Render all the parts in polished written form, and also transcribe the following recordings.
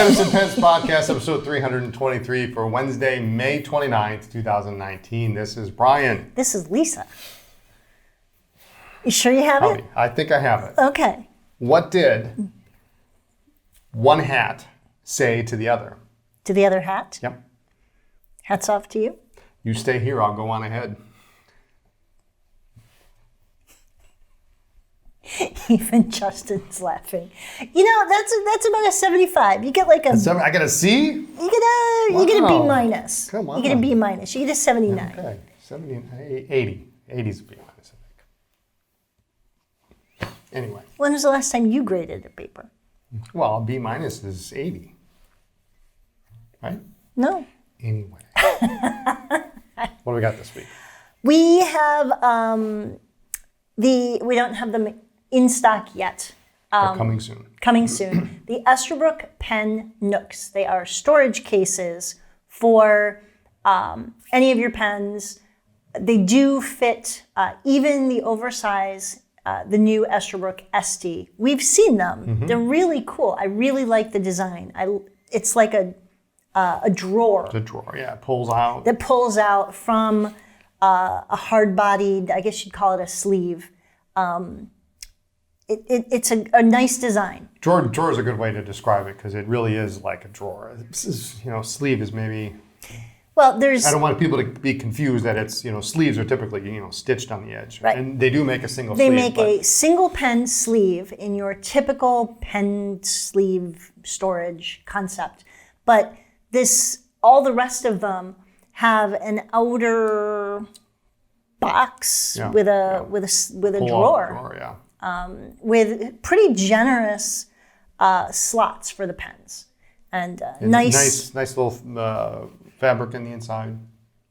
Anderson Pens Podcast, episode 323 for Wednesday, May 29th, 2019. This is Brian. This is Lisa. You sure you have it? I think I have it. Okay. What did one hat say to the other? To the other hat? Yep. Hats off to you. You stay here, I'll go on ahead. Even Justin's laughing. You know, that's about a 75. You get like a... I got a C? You get a B minus. Come on. You get a B minus. You get a 79. Okay. 80. 80's a B minus, I think. Anyway. When was the last time you graded a paper? Well, a B minus is 80. Right? No. Anyway. What do we got this week? We have we don't have them in stock yet. They're coming soon. Coming soon. The Esterbrook Pen Nooks. They are storage cases for any of your pens. They do fit even the oversized, the new Esterbrook ST. We've seen them. Mm-hmm. They're really cool. I really like the design. It's like a drawer. It's a drawer, yeah. It pulls out. That pulls out from a hard-bodied, I guess you'd call it a sleeve. It's a nice design. Drawer is a good way to describe it because it really is like a drawer. Sleeve is maybe... Well, I don't want people to be confused that it's, sleeves are typically, stitched on the edge. Right. And they do make a single sleeve. They make a single pen sleeve in your typical pen sleeve storage concept. But all the rest of them have an outer box with a drawer. Yeah. With pretty generous slots for the pens, and nice little fabric in the inside.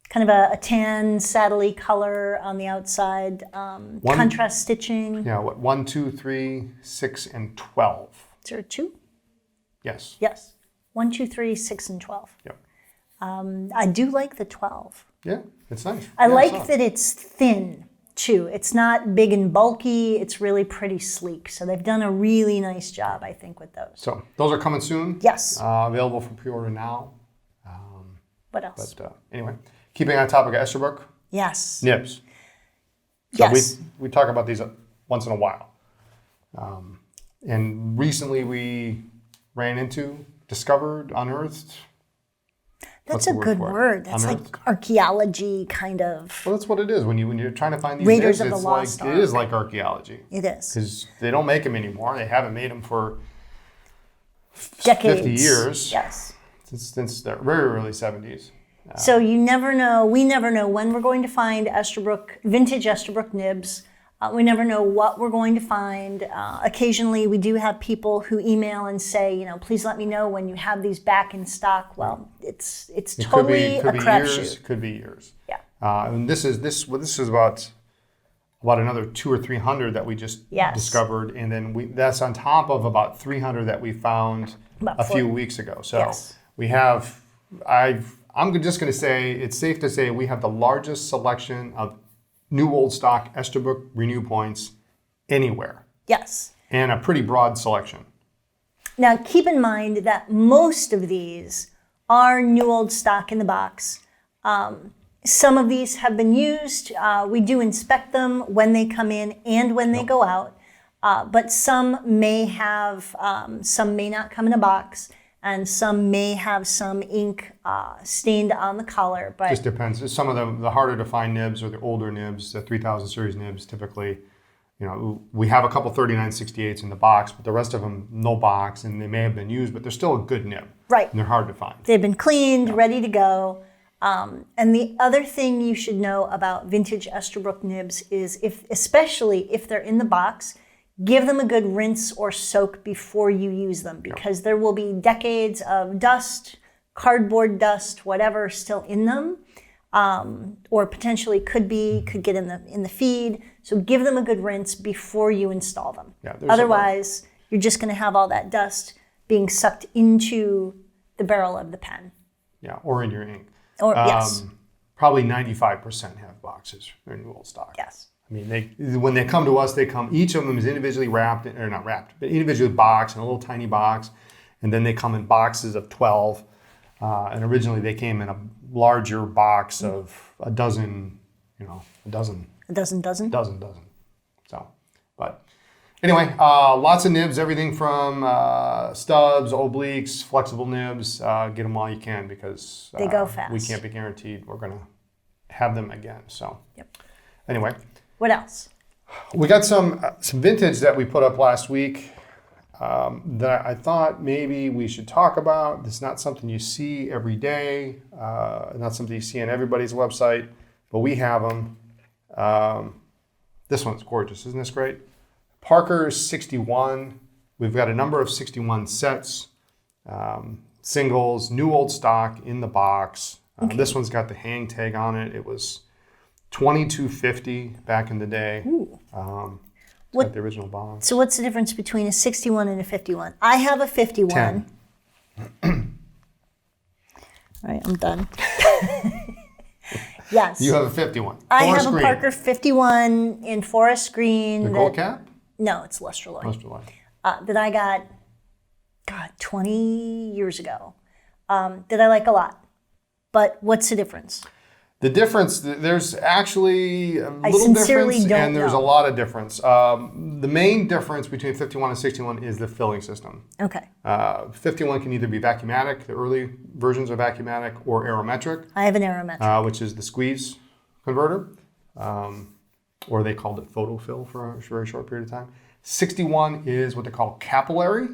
Kind of a tan saddle-y color on the outside. Contrast stitching. Yeah. 1, 2, 3, 6, and 12. Is there 2? Yes. Yes. 1, 2, 3, 6, and 12. Yep. I do like the 12. Yeah, it's nice. I like that it's thin, too. It's not big and bulky. It's really pretty sleek. So they've done a really nice job, I think, with those. So those are coming soon. Yes. Available for pre-order now. What else? But anyway, keeping on topic of Esterbrook. Yes. Nibs. So yes. We talk about these once in a while. And recently we discovered, unearthed. That's a good word. That's like archaeology kind of. Well, that's what it is. When you're trying to find these Raiders nibs, of the Lost Ark. It is like archaeology. It is. Because they don't make them anymore. They haven't made them for decades. 50 years. Yes. Since the very early 70s. So you never know. We never know when we're going to find vintage Esterbrook nibs. We never know what we're going to find. Occasionally, we do have people who email and say, please let me know when you have these back in stock. Well, it's totally a crapshoot. Could be years. Yeah. And this is about another 200 or 300 that we just discovered, and then that's on top of about 300 that we found a few weeks ago. So we have. I'm just going to say it's safe to say we have the largest selection of new old stock Esterbrook renew points anywhere. Yes. And a pretty broad selection. Now keep in mind that most of these are new old stock in the box. Some of these have been used. We do inspect them when they come in and when they go out. But some may have, some may not come in a box. And some may have some ink stained on the collar, but just depends. Some of the harder to find nibs or the older nibs, the 3000 series nibs, typically, we have a couple 3968s in the box, but the rest of them no box, and they may have been used, but they're still a good nib. Right. And they're hard to find. They've been cleaned, ready to go. And the other thing you should know about vintage Esterbrook nibs is especially if they're in the box, give them a good rinse or soak before you use them, because there will be decades of dust, cardboard dust, whatever still in them, or potentially could get in the feed. So give them a good rinse before you install them. Yeah, otherwise, you're just going to have all that dust being sucked into the barrel of the pen. Yeah, or in your ink. Or yes. Probably 95% have boxes. They're new old stock. Yes. I mean, when they come to us, each of them is individually wrapped, or not wrapped, but individually boxed in a little tiny box. and then they come in boxes of 12. And originally they came in a larger box of a dozen. A dozen. So, but anyway, lots of nibs, everything from stubs, obliques, flexible nibs. Get them while you can because they go fast. We can't be guaranteed we're going to have them again. So, Anyway. What else? We got some vintage that we put up last week that I thought maybe we should talk about. It's not something you see every day, not something you see on everybody's website, but we have them. This one's gorgeous. Isn't this great? Parker's 61. We've got a number of 61 sets, singles, new old stock in the box. This one's got the hang tag on it. It was $22.50 back in the day. Got the original box. So what's the difference between a 61 and a 51? I have a 51. 10. All right, I'm done. Yes. You have a 51. I have a Parker 51 in forest green. The gold cap? No, it's luster loin. Luster loin. That I got, 20 years ago. That I like a lot. But what's the difference? The difference, there's actually a little difference, and there's a lot of difference. The main difference between 51 and 61 is the filling system. Okay. 51 can either be vacuumatic, the early versions are vacuumatic, or aerometric. I have an aerometric. Which is the squeeze converter, or they called it photofill for a very short period of time. 61 is what they call capillary.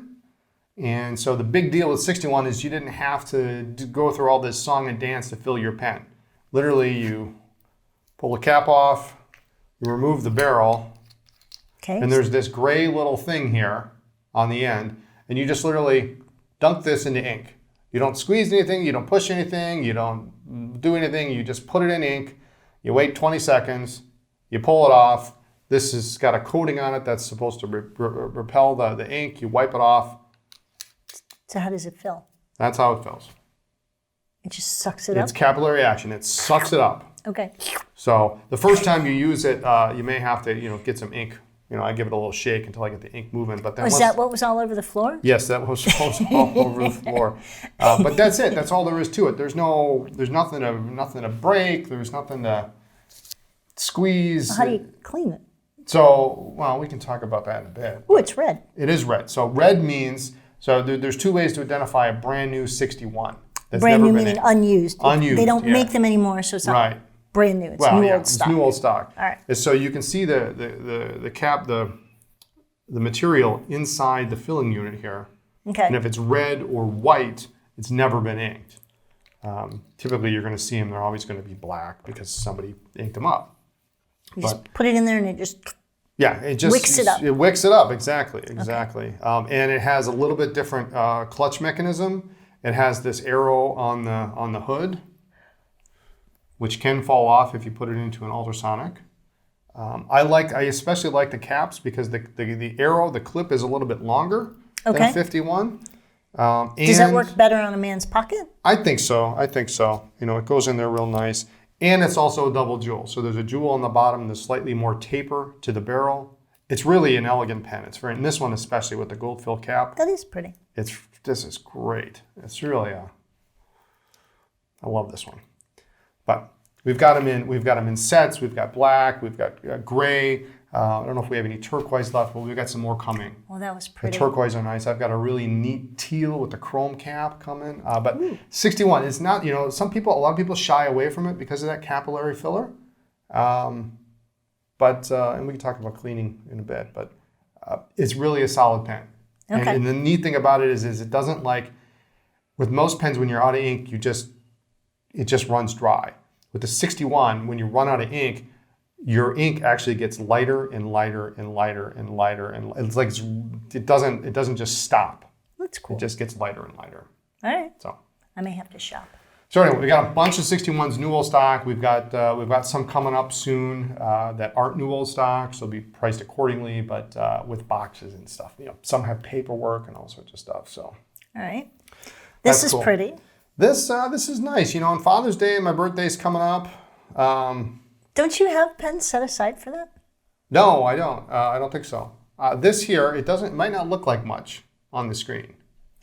And so the big deal with 61 is you didn't have to go through all this song and dance to fill your pen. Literally, you pull the cap off, you remove the barrel, and there's this gray little thing here on the end, and you just literally dunk this into ink. You don't squeeze anything, you don't push anything, you don't do anything, you just put it in ink, you wait 20 seconds, you pull it off. This has got a coating on it that's supposed to repel the ink, you wipe it off. So how does it fill? That's how it fills. It just sucks it up? It's capillary action. It sucks it up. Okay. So the first time you use it, you may have to, get some ink. I give it a little shake until I get the ink moving. But then was that what was all over the floor? Yes, that was all over the floor. But that's it. That's all there is to it. There's nothing to break. There's nothing to squeeze. Well, how do you clean it? So, we can talk about that in a bit. Oh, it's red. It is red. So red means, there's two ways to identify a brand new 61. Brand new meaning unused. Unused. They don't make them anymore, so it's not brand new. It's new old stock. It's new old stock. All right. And so you can see the cap, the material inside the filling unit here. Okay. And if it's red or white, it's never been inked. Typically, you're going to see them. They're always going to be black because somebody inked them up. You just put it in there and it just wicks it up. It wicks it up, exactly. Okay. And it has a little bit different clutch mechanism. It has this arrow on the hood, which can fall off if you put it into an ultrasonic. I especially like the caps because the arrow, the clip is a little bit longer than a 51. Does that work better on a man's pocket? I think so. It goes in there real nice. And it's also a double jewel. So there's a jewel on the bottom, there's slightly more taper to the barrel. It's really an elegant pen. And this one especially with the gold fill cap. That is pretty. This is great. It's really I love this one. But we've got them in sets. We've got black. We've got gray. I don't know if we have any turquoise left, but we've got some more coming. Well, that was pretty. The turquoise are nice. I've got a really neat teal with the chrome cap coming. But 61 is not. A lot of people shy away from it because of that capillary filler. And we can talk about cleaning in a bit. But it's really a solid pen. Okay. And the neat thing about it is it doesn't with most pens when you're out of ink, it just runs dry. With the 61, when you run out of ink, your ink actually gets lighter and lighter and lighter and lighter, and it doesn't just stop. That's cool. It just gets lighter and lighter. All right. So I may have to shop. So anyway, we got a bunch of 61s new old stock. We've got some coming up soon that aren't new old stock, so they'll be priced accordingly, but with boxes and stuff. Some have paperwork and all sorts of stuff. So. All right. This is cool. Pretty. This is nice. On Father's Day, my birthday's coming up. Don't you have pens set aside for that? No, I don't. I don't think so. This here, it might not look like much on the screen.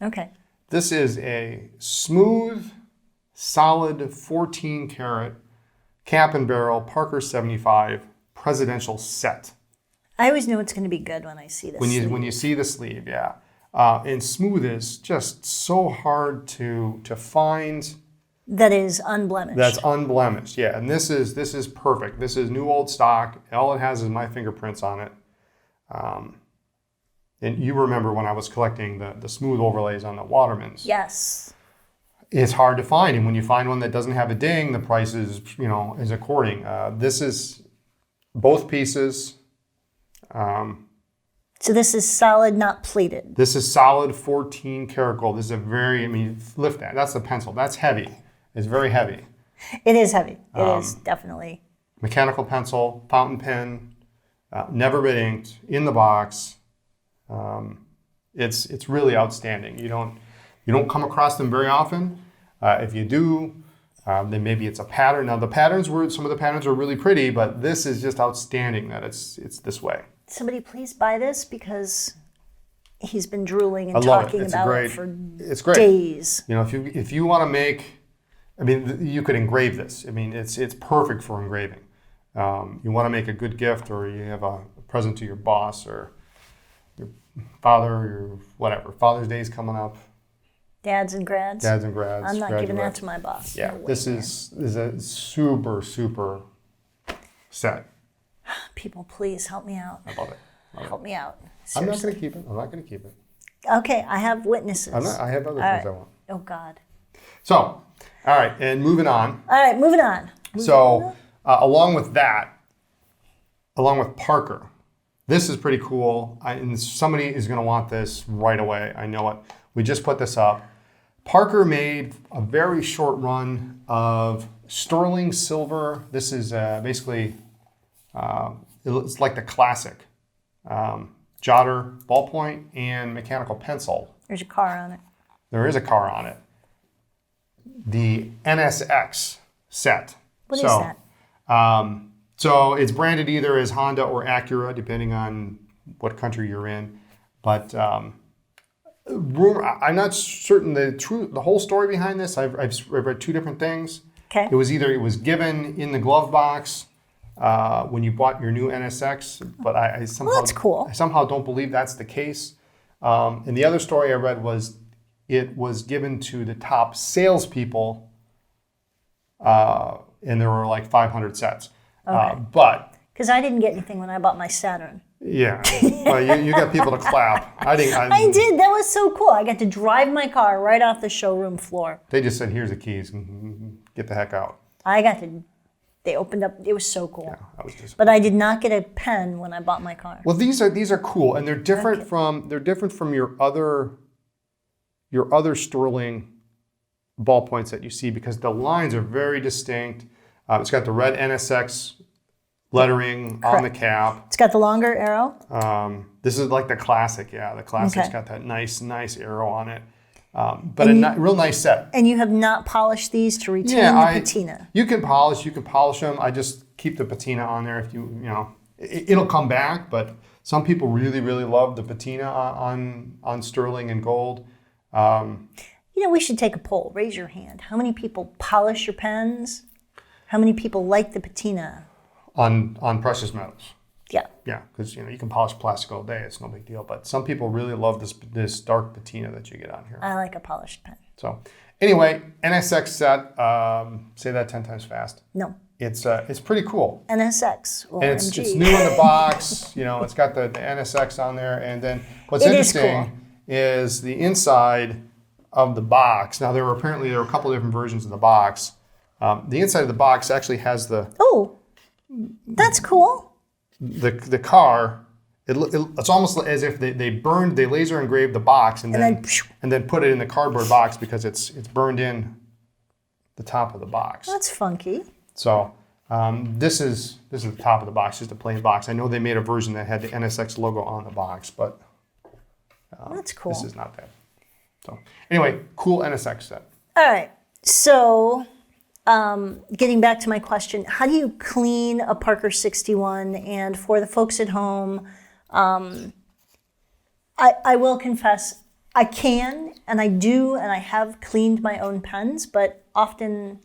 Okay. This is a smooth, solid 14 karat cap and barrel Parker 75 presidential set. I always know it's going to be good when I see this. When you see the sleeve, yeah. And smooth is just so hard to find. That is unblemished. That's unblemished, yeah. And this is perfect. This is new old stock. All it has is my fingerprints on it. And you remember when I was collecting the smooth overlays on the Watermans. Yes. It's hard to find, and when you find one that doesn't have a ding, the price is according. This is both pieces. So this is solid, not pleated. This is solid 14 karat gold. This is lift that. That's the pencil. That's heavy. It's very heavy. It is heavy. It is definitely. Mechanical pencil, fountain pen, never been inked, in the box. It's really outstanding. You don't come across them very often. If you do, then maybe it's a pattern. Now some of the patterns are really pretty, but this is just outstanding that it's this way. Somebody please buy this because he's been drooling and talking about it for days. If you want to make, you could engrave this. It's perfect for engraving. You want to make a good gift, or you have a present to your boss or your father or whatever. Father's Day is coming up. Dads and grads. I'm not giving that to my boss. Yeah, no this is a super, super set. People, please help me out. I love it. Help me out. Seriously. I'm not going to keep it. Okay, I have witnesses. I have other things I want. Oh, God. So, all right, and moving on. All right, moving on. Along with Parker, this is pretty cool. And somebody is going to want this right away. I know it. We just put this up. Parker made a very short run of sterling silver. This is basically, it's like the classic jotter, ballpoint, and mechanical pencil. There's a car on it. There is a car on it. The NSX set. What is that? So it's branded either as Honda or Acura, depending on what country you're in. But I'm not certain the whole story behind this. I've read two different things. Okay. It was given in the glove box when you bought your new NSX, but I somehow that's cool. I somehow don't believe that's the case. And the other story I read was it was given to the top salespeople, and there were like 500 sets. Okay. But because I didn't get anything when I bought my Saturn. Yeah, well, you got people to clap. I did. That was so cool. I got to drive my car right off the showroom floor. They just said, "Here's the keys. Get the heck out." They opened up. It was so cool. Yeah, I was disappointed. But I did not get a pen when I bought my car. Well, these are cool, and they're different from your other sterling ballpoints that you see because the lines are very distinct. It's got the red NSX lettering on the cap. It's got the longer arrow. This is like the classic. Yeah, the classic's got that nice arrow on it. But real nice set. And you have not polished these to retain the patina. You can polish them. I just keep the patina on there if it'll come back, but some people really, really love the patina on sterling and gold. We should take a poll. Raise your hand. How many people polish your pens? How many people like the patina? On precious metals. Yeah. Yeah, because you can polish plastic all day. It's no big deal. But some people really love this dark patina that you get on here. I like a polished pen. So anyway, NSX set. Say that 10 times fast. No. It's pretty cool. NSX. Or and it's new in the box. It's got the NSX on there. And then what's interesting is the inside of the box. Now there were a couple of different versions of the box. The inside of the box actually has the. Oh. That's cool. The car, it's almost as if they laser engraved the box and then put it in the cardboard box because it's burned in the top of the box. That's funky. So this is the top of the box, just a plain box. I know they made a version that had the NSX logo on the box, but that's cool. This is not that. So anyway, cool NSX set. All right, so. Getting back to my question, how do you clean a Parker 61? And for the folks at home, I will confess, I can, and I have cleaned my own pens, but often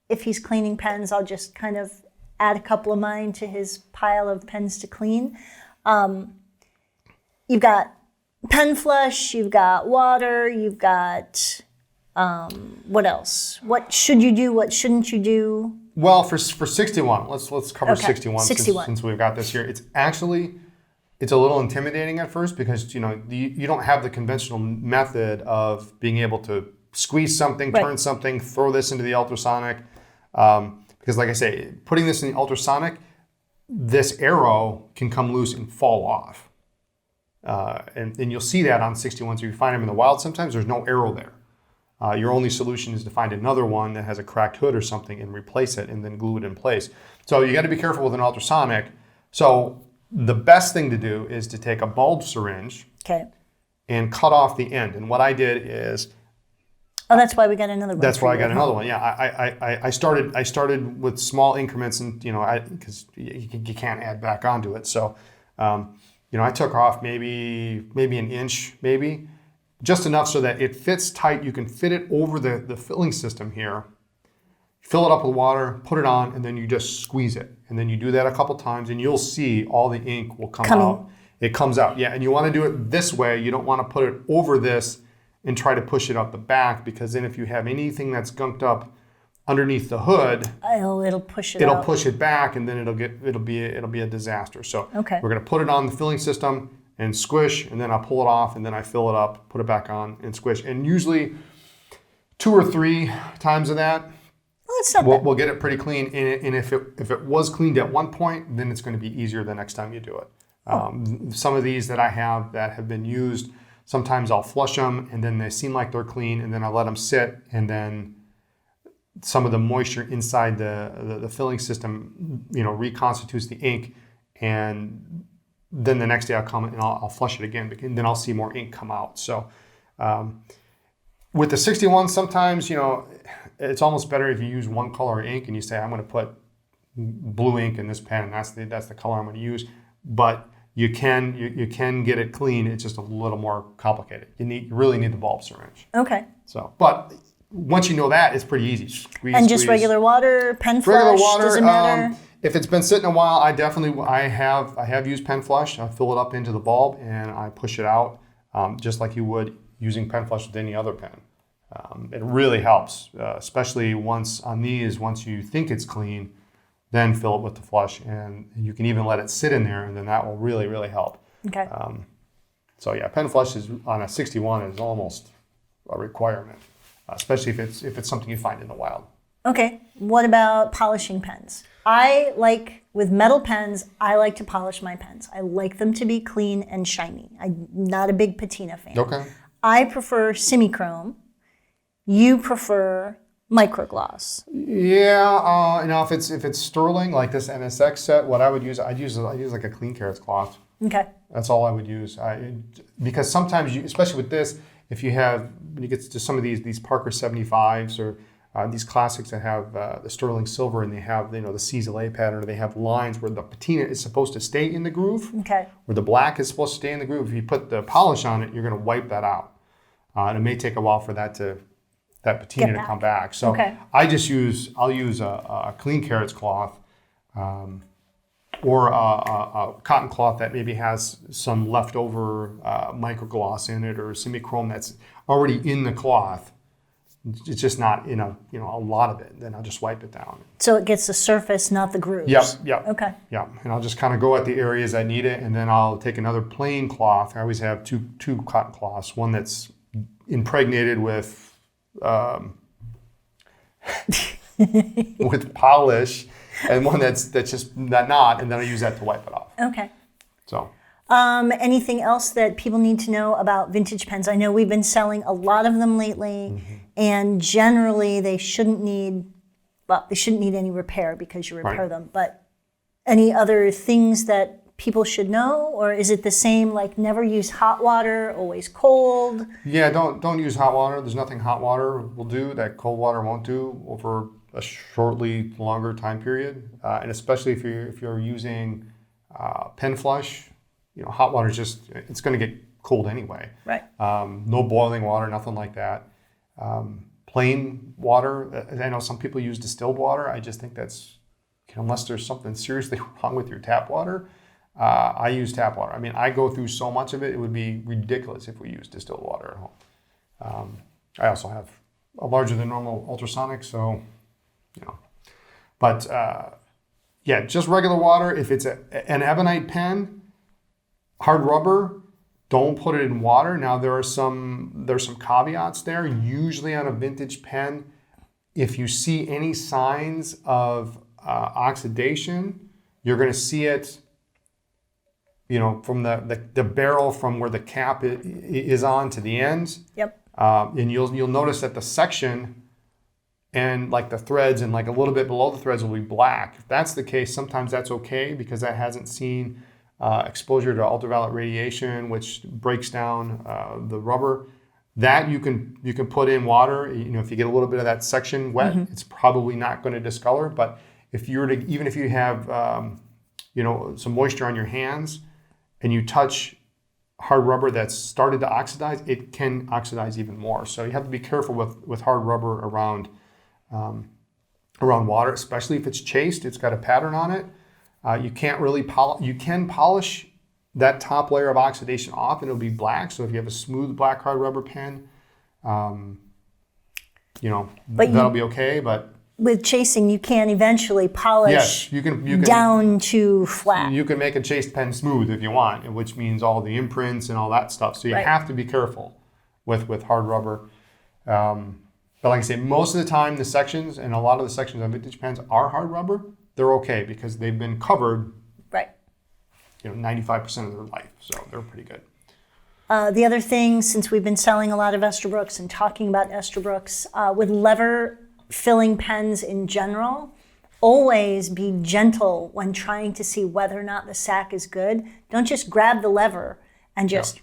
if he's cleaning pens, I'll just kind of add a couple of mine to his pile of pens to clean. You've got pen flush, you've got water, you've got, what else? What should you do? What shouldn't you do? Well, for 61, let's cover 61, 61. Since we've got this here. It's a little intimidating at first because, you don't have the conventional method of being able to squeeze something, turn something, throw this into the ultrasonic. Because like I say, putting this in the ultrasonic, this arrow can come loose and fall off. And you'll see that on 61s. If you find them in the wild, sometimes there's no arrow there. Your only solution is to find another one that has a cracked hood or something and replace it and then glue it in place. So you got to be careful with an ultrasonic. So the best thing to do is to take a bulb syringe and cut off the end. And what I did is... Oh, that's why we got another one. That's why I got another one. Yeah, I started with small increments, and because you can't add back onto it. So, I took off maybe an inch, just enough so that it fits tight. You can fit it over the filling system here. Fill it up with water, put it on, and then you just squeeze it. And then you do that a couple times, and you'll see all the ink will come out. It comes out, yeah. And you want to do it this way. You don't want to put it over this and try to push it up the back, because then if you have anything that's gunked up underneath the hood, it'll push it It'll out. push it back, and then it'll be a disaster. So we're going to put it on the filling system and squish, and then I pull it off, and then I fill it up, put it back on, and squish. And usually 2 or 3 times of that, we'll get it pretty clean. And if it was cleaned at one point, then it's going to be easier the next time you do it. Some of these that I have that have been used, sometimes I'll flush them, and then they seem like they're clean, and then I let them sit, and then some of the moisture inside the filling system, reconstitutes the ink, and then the next day I'll come and I'll flush it again, and then I'll see more ink come out. So with the 61, sometimes it's almost better if you use one color ink and you say, I'm going to put blue ink in this pen, and that's the color I'm going to use. But you can get it clean. It's just a little more complicated. You really need the bulb syringe. Okay. So, but once you know that, it's pretty easy. Squeeze. Regular water, pen flush. Regular water. Doesn't matter. If it's been sitting a while, I have used pen flush. I fill it up into the bulb and I push it out, just like you would using pen flush with any other pen. It really helps, especially once you think it's clean. Then fill it with the flush, and you can even let it sit in there, and then that will really, really help. Okay. So yeah, pen flush is on a 61 is almost a requirement, especially if it's something you find in the wild. Okay. What about polishing pens? With metal pens, I like to polish my pens. I like them to be clean and shiny. I'm not a big patina fan. Okay. I prefer semi-chrome. You prefer microgloss. Yeah, if it's sterling like this NSX set, what I'd use like a clean carrots cloth. Okay. That's all I would use. Because sometimes, especially with this, when you get to some of these Parker 75s or these classics that have the sterling silver, and they have the Cizalé pattern, or they have lines where the patina is supposed to stay in the groove, where the black is supposed to stay in the groove. If you put the polish on it, you're going to wipe that out, and it may take a while for that patina to come back. So I'll use a clean carrots cloth, or a cotton cloth that maybe has some leftover microgloss in it, or semi-chrome that's already in the cloth. It's just not a lot of it. Then I'll just wipe it down. So it gets the surface, not the grooves. Yep. Okay. Yeah, and I'll just kind of go at the areas I need it, and then I'll take another plain cloth. I always have two cotton cloths, one that's impregnated with with polish, and one that's just not, and then I use that to wipe it off. Okay. So. Anything else that people need to know about vintage pens? I know we've been selling a lot of them lately, and generally they shouldn't need any repair because you repair them. But any other things that people should know, or is it the same, like never use hot water, always cold? Yeah, don't use hot water. There's nothing hot water will do that cold water won't do over a shortly longer time period, and especially if you're using pen flush. Hot water it's going to get cold anyway. Right. No boiling water, nothing like that. Plain water. I know some people use distilled water. I just think that's, unless there's something seriously wrong with your tap water. I use tap water. I mean, I go through so much of it. It would be ridiculous if we used distilled water at home. I also have a larger than normal ultrasonic, so, But just regular water. If it's an ebonite pen, hard rubber, don't put it in water. Now there's some caveats there. Usually on a vintage pen, if you see any signs of oxidation, you're going to see it, from the barrel, from where the cap is on to the end. Yep. And you'll notice that the section and like the threads and like a little bit below the threads will be black. If that's the case, sometimes that's okay because that hasn't seen exposure to ultraviolet radiation, which breaks down the rubber. That you can put in water. If you get a little bit of that section wet, it's probably not going to discolor. But if you have some moisture on your hands and you touch hard rubber that's started to oxidize, it can oxidize even more. So you have to be careful with hard rubber around water, especially if it's chased. It's got a pattern on it. You can't really you can polish that top layer of oxidation off and it'll be black. So if you have a smooth black hard rubber pen, that'll be okay. But with chasing, you can eventually polish you can down to flat. You can make a chased pen smooth if you want, which means all the imprints and all that stuff. So you have to be careful with hard rubber. But like I say, most of the time the sections, and a lot of the sections on vintage pens are hard rubber, they're okay because they've been covered 95% of their life. So they're pretty good. The other thing, since we've been selling a lot of Esterbrook's and talking about Esterbrook's, with lever filling pens in general, always be gentle when trying to see whether or not the sack is good. Don't just grab the lever and just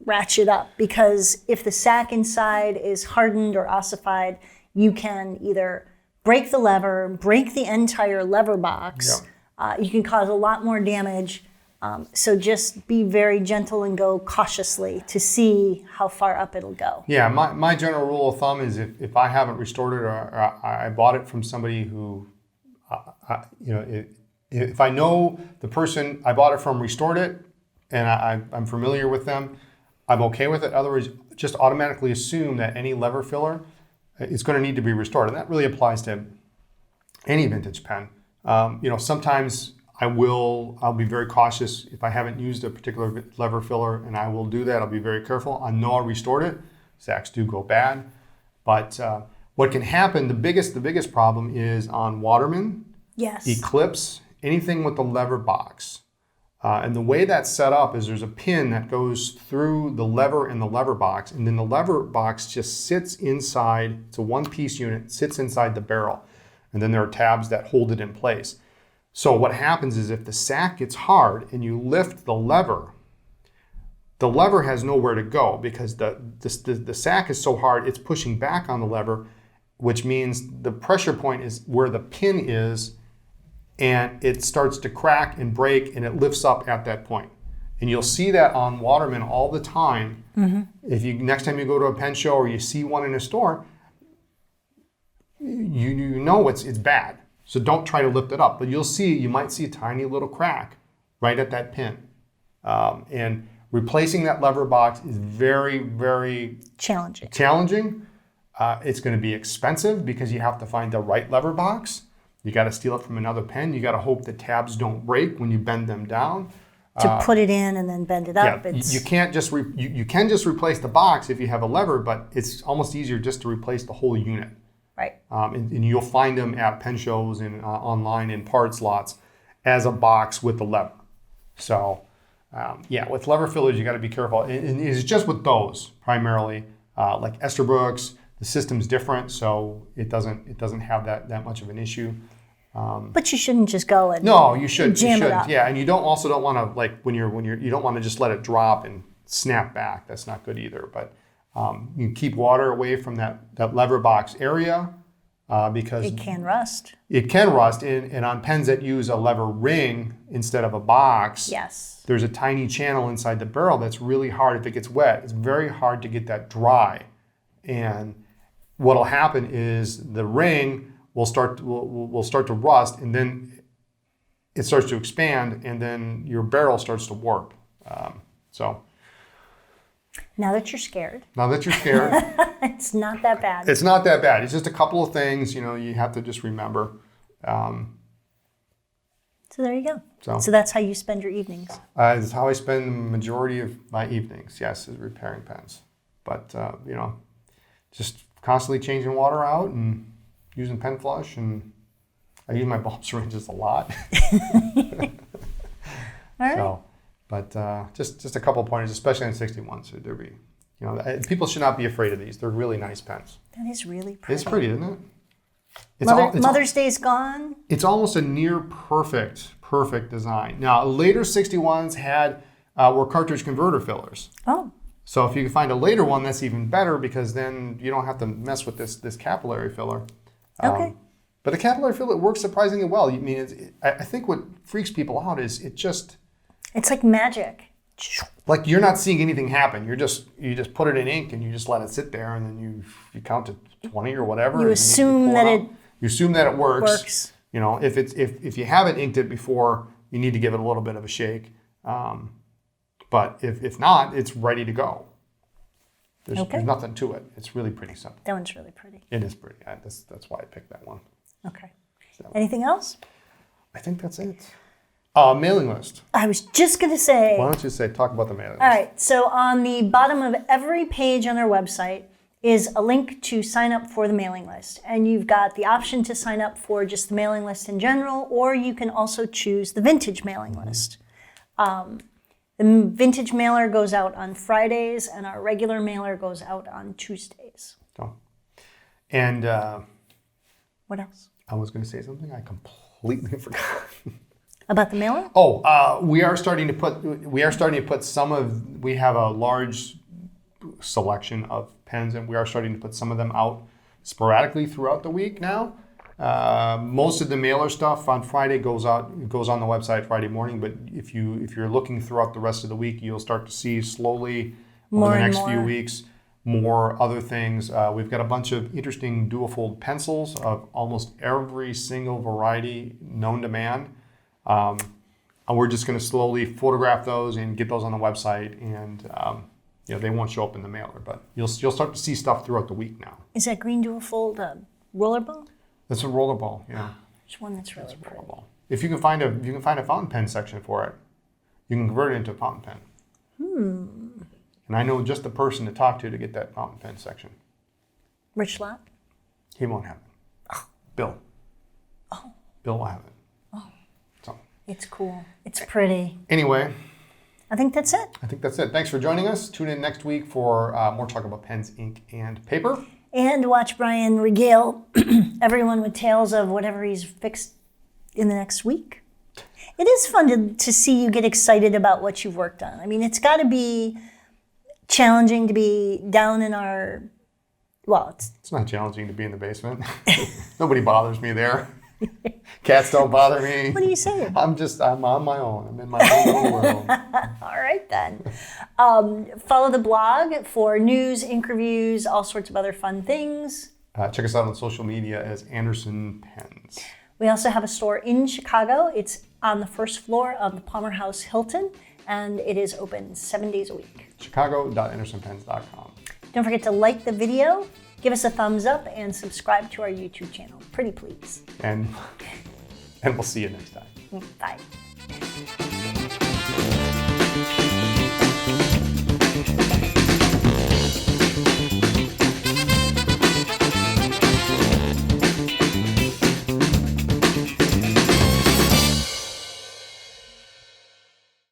ratchet up, because if the sack inside is hardened or ossified, you can either break the lever, break the entire lever box. You can cause a lot more damage. So just be very gentle and go cautiously to see how far up it'll go. Yeah, my general rule of thumb is if I haven't restored it or I bought it from somebody who, if I know the person I bought it from restored it and I'm familiar with them, I'm okay with it. Otherwise, just automatically assume that any lever filler is going to need to be restored. And that really applies to any vintage pen. Sometimes I'll be very cautious if I haven't used a particular lever filler, and I will do that. I'll be very careful. I know I restored it. Sacks do go bad. But what can happen, the biggest problem is on Waterman, Eclipse, anything with the lever box. And the way that's set up is there's a pin that goes through the lever and the lever box, and then the lever box just sits inside. It's a one-piece unit, sits inside the barrel. And then there are tabs that hold it in place. So what happens is if the sack gets hard and you lift the lever has nowhere to go because the sack is so hard, it's pushing back on the lever, which means the pressure point is where the pin is, and it starts to crack and break, and it lifts up at that point. And you'll see that on Waterman all the time. If next time you go to a pen show or you see one in a store, you know it's bad. So don't try to lift it up, but you might see a tiny little crack right at that pin. And replacing that lever box is very, very challenging. It's going to be expensive because you have to find the right lever box. You got to steal it from another pen. You got to hope the tabs don't break when you bend them down. To put it in and then bend it up. You can't just you can just replace the box if you have a lever, but it's almost easier just to replace the whole unit. Right. And you'll find them at pen shows and online in parts lots as a box with the lever. So, with lever fillers, you got to be careful. And it's just with those primarily. Like Esterbrook's, the system's different, so it doesn't have that much of an issue. But you shouldn't just go and you shouldn't. Yeah, and you don't want to when you don't want to just let it drop and snap back. That's not good either. But you keep water away from that lever box area. because it can rust. It can rust, and on pens that use a lever ring instead of a box, yes, there's a tiny channel inside the barrel that's really hard if it gets wet. It's very hard to get that dry, and what'll happen is the ring will start to rust, and then it starts to expand, and then your barrel starts to warp. Now that you're scared. It's not that bad. It's not that bad. It's just a couple of things, you have to just remember. So there you go. So that's how you spend your evenings. It's how I spend the majority of my evenings, yes, is repairing pens. But, just constantly changing water out and using pen flush, and I use my bulb syringes a lot. All right. But just a couple of pointers, especially on 61s. So people should not be afraid of these. They're really nice pens. That is really pretty. It's pretty, isn't it? Mother's Day's gone. It's almost a near perfect design. Now, later 61s were cartridge converter fillers. Oh. So if you can find a later one, that's even better, because then you don't have to mess with this capillary filler. Okay. But the capillary filler works surprisingly well. I mean, I think what freaks people out is it's like magic. Like you're not seeing anything happen. You just put it in ink and you just let it sit there, and then you count to 20 or whatever. You assume that it works. If you haven't inked it before, you need to give it a little bit of a shake. But if not, it's ready to go. There's nothing to it. It's really pretty simple. That one's really pretty. It is pretty. That's why I picked that one. Okay. Anything else? I think that's it. Mailing list. I was just going to say. Why don't you talk about the mailing list? All right. So on the bottom of every page on our website is a link to sign up for the mailing list. And you've got the option to sign up for just the mailing list in general, or you can also choose the vintage mailing list. The vintage mailer goes out on Fridays, and our regular mailer goes out on Tuesdays. And what else? I was going to say something. I completely forgot. About the mailer? We are starting to put some of. We have a large selection of pens, and we are starting to put some of them out sporadically throughout the week now. Most of the mailer stuff on Friday goes on the website Friday morning, but if you're looking throughout the rest of the week, you'll start to see slowly over the next few weeks more other things. We've got a bunch of interesting dual-fold pencils of almost every single variety known to man. And we're just going to slowly photograph those and get those on the website, and they won't show up in the mailer, but you'll start to see stuff throughout the week now. Is that green dual-fold rollerball? That's a rollerball, yeah. There's one that's really pretty. Rollerball. If you can find a fountain pen section for it, you can convert it into a fountain pen. And I know just the person to talk to get that fountain pen section. Rich Lott? He won't have it. Oh. Bill. Oh. Bill will have it. Oh. So. It's cool. It's pretty. Anyway. I think that's it. Thanks for joining us. Tune in next week for more talk about pens, ink, and paper. And watch Brian regale everyone with tales of whatever he's fixed in the next week. It is fun to see you get excited about what you've worked on. I mean, it's got to be challenging to be down in our... Well, it's not challenging to be in the basement. Nobody bothers me there. Cats don't bother me. What are you saying? I'm on my own. I'm in my own little world. All right, then. Follow the blog for news, ink reviews, all sorts of other fun things. Check us out on social media as Anderson Pens. We also have a store in Chicago. It's on the first floor of the Palmer House Hilton, and it is open 7 days a week. Chicago.AndersonPens.com. Don't forget to like the video, give us a thumbs up, and subscribe to our YouTube channel. Pretty please. And we'll see you next time. Bye.